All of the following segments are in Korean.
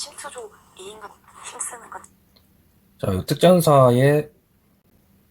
침투조 2인가 힘쓰는 것. 자, 이 특전사의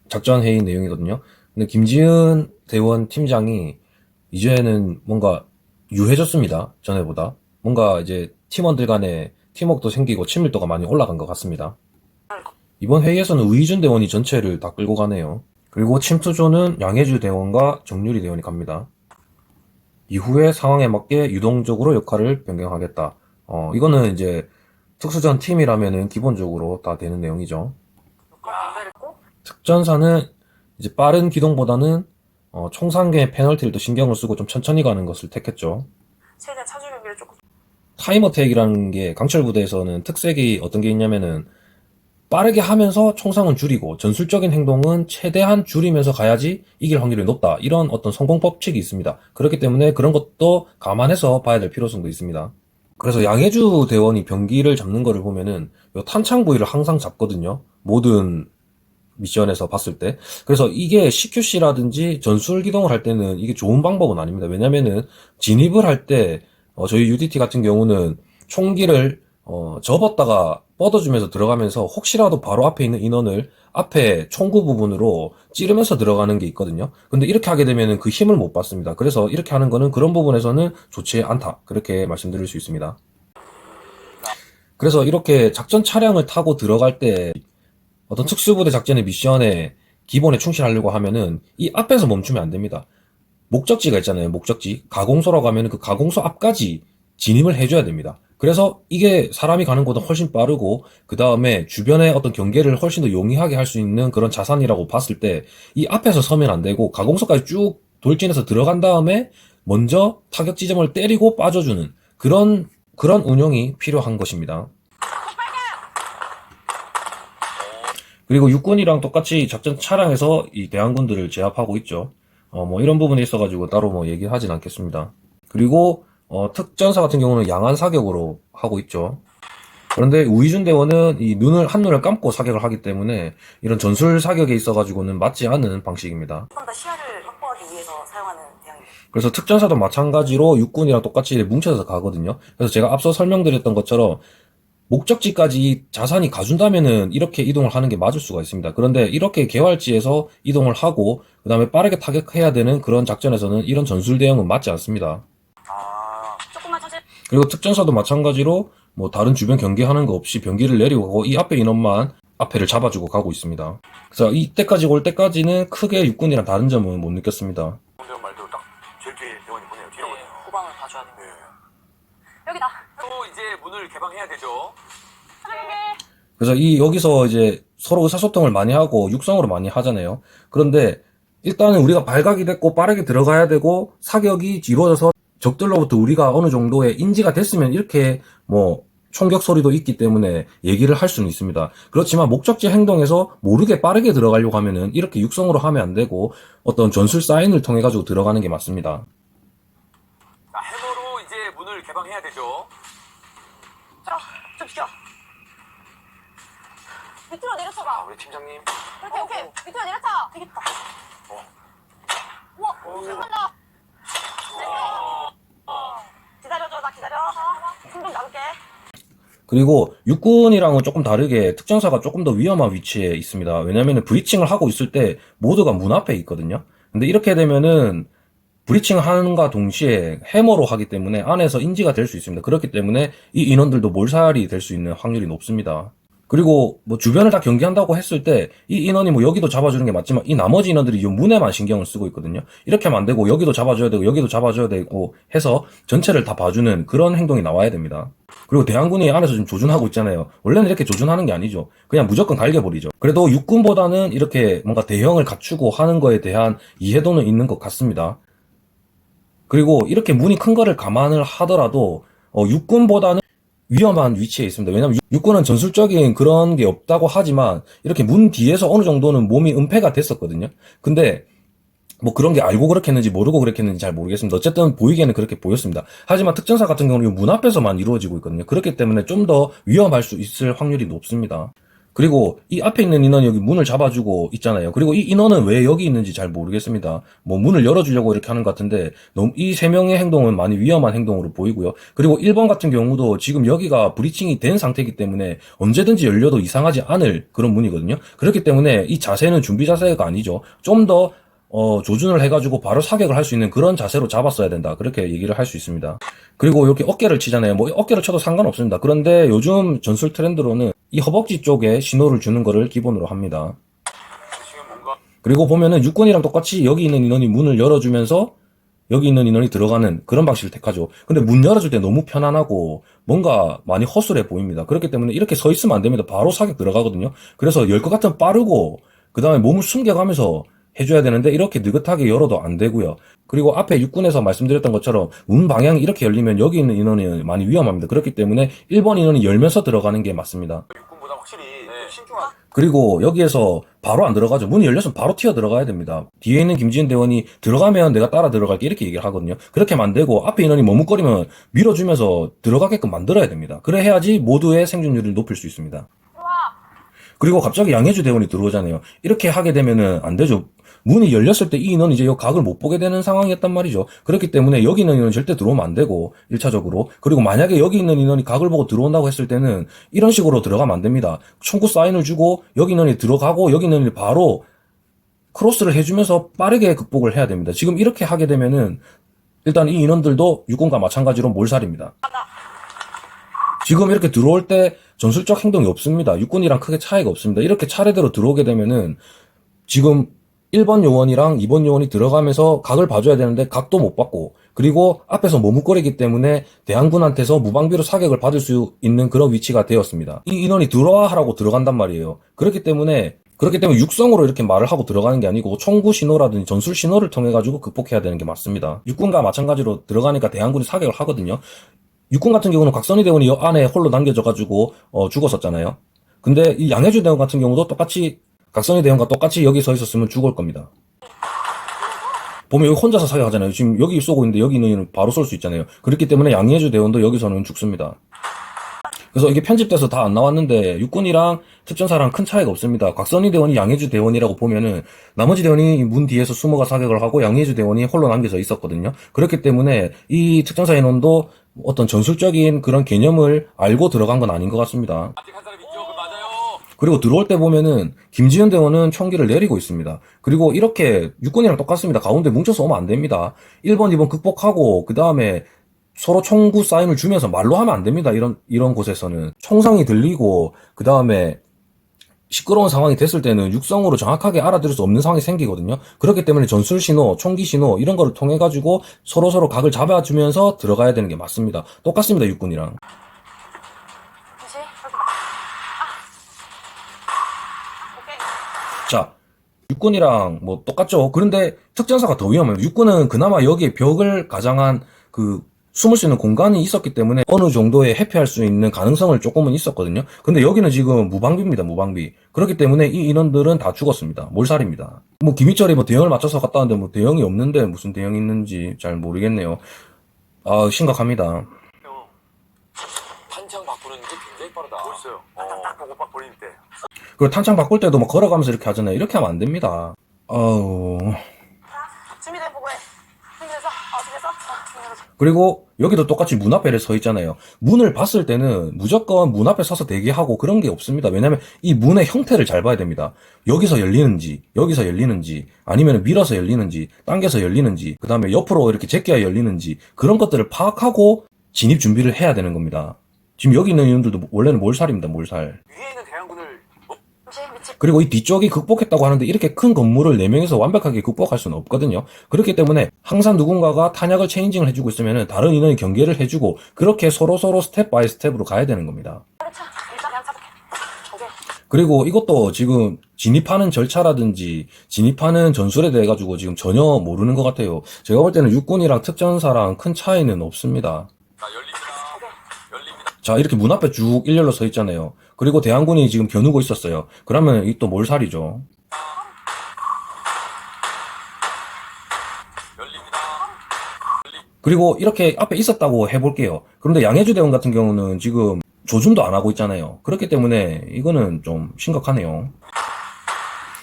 작전 회의 내용이거든요. 근데 김지은 대원 팀장이 이제는 뭔가 유해졌습니다. 전에보다. 뭔가 이제 팀원들 간에 팀워크도 생기고 친밀도가 많이 올라간 것 같습니다. 이번 회의에서는 의준 대원이 전체를 다 끌고 가네요. 그리고 침투조는 양혜주 대원과 정유리 대원이 갑니다. 이후에 상황에 맞게 유동적으로 역할을 변경하겠다. 이거는 이제 특수전 팀이라면은 기본적으로 다 되는 내용이죠. 특전사는 이제 빠른 기동보다는 총상계 페널티를 더 신경을 쓰고 좀 천천히 가는 것을 택했죠. 최대 차주 경기를 조금. 타임어택이라는 게 강철 부대에서는 특색이 어떤 게 있냐면은 빠르게 하면서 총상은 줄이고 전술적인 행동은 최대한 줄이면서 가야지 이길 확률이 높다. 이런 어떤 성공 법칙이 있습니다. 그렇기 때문에 그런 것도 감안해서 봐야 될 필요성도 있습니다. 그래서 양혜주 대원이 병기를 잡는 거를 보면은 요 탄창 부위를 항상 잡거든요. 모든 미션에서 봤을 때. 그래서 이게 CQC라든지 전술 기동을 할 때는 이게 좋은 방법은 아닙니다. 왜냐면은 진입을 할 때 저희 UDT 같은 경우는 총기를 접었다가 뻗어주면서 들어가면서 혹시라도 바로 앞에 있는 인원을 앞에 총구 부분으로 찌르면서 들어가는 게 있거든요. 근데 이렇게 하게 되면은 그 힘을 못 받습니다. 그래서 이렇게 하는 거는 그런 부분에서는 좋지 않다. 그렇게 말씀드릴 수 있습니다. 그래서 이렇게 작전 차량을 타고 들어갈 때 어떤 특수부대 작전의 미션에 기본에 충실하려고 하면은 이 앞에서 멈추면 안 됩니다. 목적지가 있잖아요. 목적지. 가공소라고 하면 그 가공소 앞까지 진입을 해줘야 됩니다. 그래서 이게 사람이 가는 것보다 훨씬 빠르고 그 다음에 주변의 어떤 경계를 훨씬 더 용이하게 할 수 있는 그런 자산이라고 봤을 때 이 앞에서 서면 안 되고 가공소까지 쭉 돌진해서 들어간 다음에 먼저 타격 지점을 때리고 빠져주는 그런 운용이 필요한 것입니다. 그리고 육군이랑 똑같이 작전 차량에서 이 대항군들을 제압하고 있죠. 뭐 이런 부분에 있어가지고 따로 뭐 얘기하진 않겠습니다. 그리고 특전사 같은 경우는 양안 사격으로 하고 있죠. 그런데 우이준 대원은 이 한눈을 감고 사격을 하기 때문에 이런 전술 사격에 있어가지고는 맞지 않는 방식입니다. 조금 더 시야를 확보하기 위해서 사용하는 대형입니다. 그래서 특전사도 마찬가지로 육군이랑 똑같이 뭉쳐서 가거든요. 그래서 제가 앞서 설명드렸던 것처럼 목적지까지 자산이 가준다면은 이렇게 이동을 하는 게 맞을 수가 있습니다. 그런데 이렇게 개활지에서 이동을 하고 그 다음에 빠르게 타격해야 되는 그런 작전에서는 이런 전술 대응은 맞지 않습니다. 조금만 차지. 그리고 특전사도 마찬가지로 뭐 다른 주변 경계하는 거 없이 병기를 내리고 가고 이 앞에 인원만 앞에를 잡아주고 가고 있습니다. 그래서 이때까지 올 때까지는 크게 육군이랑 다른 점은 못 느꼈습니다. 대원 말대로 딱 제일 뒤에 대원이 보내요. 뒤로 보내요. 후방을 봐줘야 돼요. 네. 여기다. 또 이제 문을 개방해야 되죠. 그래서 여기서 이제 서로 의사소통을 많이 하고 육성으로 많이 하잖아요. 그런데 일단은 우리가 발각이 됐고 빠르게 들어가야 되고 사격이 이루어져서 적들로부터 우리가 어느 정도의 인지가 됐으면 이렇게 뭐 총격 소리도 있기 때문에 얘기를 할 수는 있습니다. 그렇지만 목적지 행동에서 모르게 빠르게 들어가려고 하면은 이렇게 육성으로 하면 안 되고 어떤 전술 사인을 통해 가지고 들어가는 게 맞습니다. 자, 해머로 이제 문을 개방해야 되죠. 자, 좀 비켜. 밑으로 내려쳐봐. 아, 우리 팀장님. 오케이. 밑으로 내려쳐. 되겠다. 우와, 잠깐만. 기다려줘, 나 기다려. 숨 좀 나올게. 그리고 육군이랑은 조금 다르게 특전사가 조금 더 위험한 위치에 있습니다. 왜냐면은 브리칭을 하고 있을 때 모두가 문 앞에 있거든요. 근데 이렇게 되면은 브리칭 하는과 동시에 해머로 하기 때문에 안에서 인지가 될 수 있습니다. 그렇기 때문에 이 인원들도 몰살이 될 수 있는 확률이 높습니다. 그리고 뭐 주변을 다 경계한다고 했을 때 이 인원이 뭐 여기도 잡아주는 게 맞지만 이 나머지 인원들이 이 문에만 신경을 쓰고 있거든요. 이렇게 하면 안 되고 여기도 잡아줘야 되고 여기도 잡아줘야 되고 해서 전체를 다 봐주는 그런 행동이 나와야 됩니다. 그리고 대항군이 안에서 지금 조준하고 있잖아요. 원래는 이렇게 조준하는 게 아니죠. 그냥 무조건 갈겨버리죠. 그래도 육군보다는 이렇게 뭔가 대형을 갖추고 하는 거에 대한 이해도는 있는 것 같습니다. 그리고 이렇게 문이 큰 거를 감안을 하더라도 육군보다는 위험한 위치에 있습니다. 왜냐하면 육군은 전술적인 그런 게 없다고 하지만 이렇게 문 뒤에서 어느 정도는 몸이 은폐가 됐었거든요. 근데 뭐 그런 게 알고 그렇게 했는지 모르고 그렇게 했는지 잘 모르겠습니다. 어쨌든 보이기에는 그렇게 보였습니다. 하지만 특전사 같은 경우는 문 앞에서만 이루어지고 있거든요. 그렇기 때문에 좀 더 위험할 수 있을 확률이 높습니다. 그리고 이 앞에 있는 인원이 여기 문을 잡아주고 있잖아요. 그리고 이 인원은 왜 여기 있는지 잘 모르겠습니다. 뭐 문을 열어주려고 이렇게 하는 것 같은데 너무 이 세 명의 행동은 많이 위험한 행동으로 보이고요. 그리고 1번 같은 경우도 지금 여기가 브리칭이 된 상태이기 때문에 언제든지 열려도 이상하지 않을 그런 문이거든요. 그렇기 때문에 이 자세는 준비 자세가 아니죠. 좀 더 조준을 해가지고 바로 사격을 할 수 있는 그런 자세로 잡았어야 된다. 그렇게 얘기를 할 수 있습니다. 그리고 이렇게 어깨를 치잖아요. 뭐 어깨를 쳐도 상관없습니다. 그런데 요즘 전술 트렌드로는 이 허벅지 쪽에 신호를 주는 거를 기본으로 합니다. 지금 뭔가 그리고 보면은 육군이랑 똑같이 여기 있는 인원이 문을 열어주면서 여기 있는 인원이 들어가는 그런 방식을 택하죠. 근데 문 열어줄 때 너무 편안하고 뭔가 많이 허술해 보입니다. 그렇기 때문에 이렇게 서 있으면 안 됩니다. 바로 사격 들어가거든요. 그래서 열 것 같으면 빠르고 그 다음에 몸을 숨겨가면서 해줘야 되는데 이렇게 느긋하게 열어도 안 되고요. 그리고 앞에 육군에서 말씀드렸던 것처럼 문 방향이 이렇게 열리면 여기 있는 인원이 많이 위험합니다. 그렇기 때문에 1번 인원이 열면서 들어가는 게 맞습니다. 육군보다 확실히 좀 신중한. 그리고 여기에서 바로 안 들어가죠. 문이 열렸으면 바로 튀어 들어가야 됩니다. 뒤에 있는 김지은 대원이 들어가면 내가 따라 들어갈게 이렇게 얘기를 하거든요. 그렇게 만들고 앞에 인원이 머뭇거리면 밀어주면서 들어가게끔 만들어야 됩니다. 그래 해야지 모두의 생존율을 높일 수 있습니다. 그리고 갑자기 양혜주 대원이 들어오잖아요. 이렇게 하게 되면은 안 되죠. 문이 열렸을 때 이 인원이 이제 이 각을 못 보게 되는 상황이었단 말이죠. 그렇기 때문에 여기 있는 인원은 절대 들어오면 안 되고 1차적으로. 그리고 만약에 여기 있는 인원이 각을 보고 들어온다고 했을 때는 이런 식으로 들어가면 안 됩니다. 총구 사인을 주고 여기 인원이 들어가고 여기 있는 인원이 바로 크로스를 해주면서 빠르게 극복을 해야 됩니다. 지금 이렇게 하게 되면은 일단 이 인원들도 육군과 마찬가지로 몰살입니다. 지금 이렇게 들어올 때 전술적 행동이 없습니다. 육군이랑 크게 차이가 없습니다. 이렇게 차례대로 들어오게 되면은 지금 1번 요원이랑 2번 요원이 들어가면서 각을 봐줘야 되는데 각도 못 받고 그리고 앞에서 머뭇거리기 때문에 대항군한테서 무방비로 사격을 받을 수 있는 그런 위치가 되었습니다. 이 인원이 들어와 하라고 들어간단 말이에요. 그렇기 때문에 육성으로 이렇게 말을 하고 들어가는 게 아니고 총구 신호라든지 전술 신호를 통해 가지고 극복해야 되는 게 맞습니다. 육군과 마찬가지로 들어가니까 대항군이 사격을 하거든요. 육군 같은 경우는 곽선희 대원이 여 안에 홀로 남겨져가지고 죽었었잖아요. 근데 이 양혜주 대원 같은 경우도 똑같이 곽선희 대원과 똑같이 여기 서 있었으면 죽을 겁니다. 보면 여기 혼자서 사격하잖아요. 지금 여기 쏘고 있는데 여기 있는 바로 쏠 수 있잖아요. 그렇기 때문에 양혜주 대원도 여기서는 죽습니다. 그래서 이게 편집돼서 다 안 나왔는데 육군이랑 특전사랑 큰 차이가 없습니다. 곽선희 대원이 양혜주 대원이라고 보면은 나머지 대원이 문 뒤에서 숨어가 사격을 하고 양혜주 대원이 홀로 남겨져 있었거든요. 그렇기 때문에 이 특전사 인원도 어떤 전술적인 그런 개념을 알고 들어간 건 아닌 것 같습니다. 아직 한 사람 있죠? 그 맞아요. 그리고 들어올 때 보면은 김지은 대원은 총기를 내리고 있습니다. 그리고 이렇게 육군이랑 똑같습니다. 가운데 뭉쳐서 오면 안 됩니다. 1번, 2번 극복하고 그 다음에 서로 총구 사인을 주면서 말로 하면 안 됩니다. 이런 곳에서는 총성이 들리고 그 다음에 시끄러운 상황이 됐을 때는 육성으로 정확하게 알아들을 수 없는 상황이 생기거든요. 그렇기 때문에 전술 신호, 총기 신호 이런 거를 통해 가지고 서로 각을 잡아주면서 들어가야 되는 게 맞습니다. 똑같습니다. 육군이랑. 다시. 오케이. 자, 육군이랑 뭐 똑같죠. 그런데 특전사가 더 위험해요. 육군은 그나마 여기에 벽을 가장한 그 숨을 수 있는 공간이 있었기 때문에 어느 정도의 회피할 수 있는 가능성을 조금은 있었거든요. 근데 여기는 지금 무방비입니다. 무방비. 그렇기 때문에 이 인원들은 다 죽었습니다. 몰살입니다. 뭐 김희철이 뭐 대형을 맞춰서 갔다 왔는데 뭐 대형이 없는데 무슨 대형이 있는지 잘 모르겠네요. 아, 심각합니다. 탄창 바꾸는 게 굉장히 빠르다. 멋있어요. 딱 보고 딱 버릴 때. 그리고 탄창 바꿀 때도 뭐 걸어가면서 이렇게 하잖아요. 이렇게 하면 안 됩니다. 아우. 준비된 보고해. 준비됐어? 준비됐어? 준비됐어. 그리고 여기도 똑같이 문 앞에 서 있잖아요. 문을 봤을 때는 무조건 문 앞에 서서 대기하고 그런 게 없습니다. 왜냐면 이 문의 형태를 잘 봐야 됩니다. 여기서 열리는지, 여기서 열리는지, 아니면 밀어서 열리는지, 당겨서 열리는지, 그 다음에 옆으로 이렇게 제껴야 열리는지 그런 것들을 파악하고 진입 준비를 해야 되는 겁니다. 지금 여기 있는 인원들도 원래는 몰살입니다. 몰살. 위에 있는 대항군을 미치. 그리고 이 뒤쪽이 극복했다고 하는데 이렇게 큰 건물을 4명이서 완벽하게 극복할 수는 없거든요. 그렇기 때문에 항상 누군가가 탄약을 체인징을 해주고 있으면 다른 인원이 경계를 해주고 그렇게 서로 스텝 바이 스텝으로 가야 되는 겁니다. 차. 일단 그냥 차볼게. 오케이. 그리고 이것도 지금 진입하는 절차라든지 진입하는 전술에 대해 가지고 지금 전혀 모르는 것 같아요. 제가 볼 때는 육군이랑 특전사랑 큰 차이는 없습니다. 자, 열립니다. 열립니다. 자, 이렇게 문 앞에 쭉 일렬로 서 있잖아요. 그리고 대항군이 지금 겨누고 있었어요. 그러면 이 또 몰살이죠. 열립니다. 그리고 이렇게 앞에 있었다고 해볼게요. 그런데 양혜주 대원 같은 경우는 지금 조준도 안 하고 있잖아요. 그렇기 때문에 이거는 좀 심각하네요.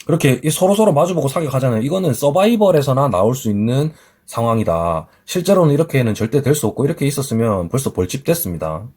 그렇게 서로서로 마주보고 사격하잖아요. 이거는 서바이벌에서나 나올 수 있는 상황이다. 실제로는 이렇게는 절대 될 수 없고 이렇게 있었으면 벌써 벌집 됐습니다.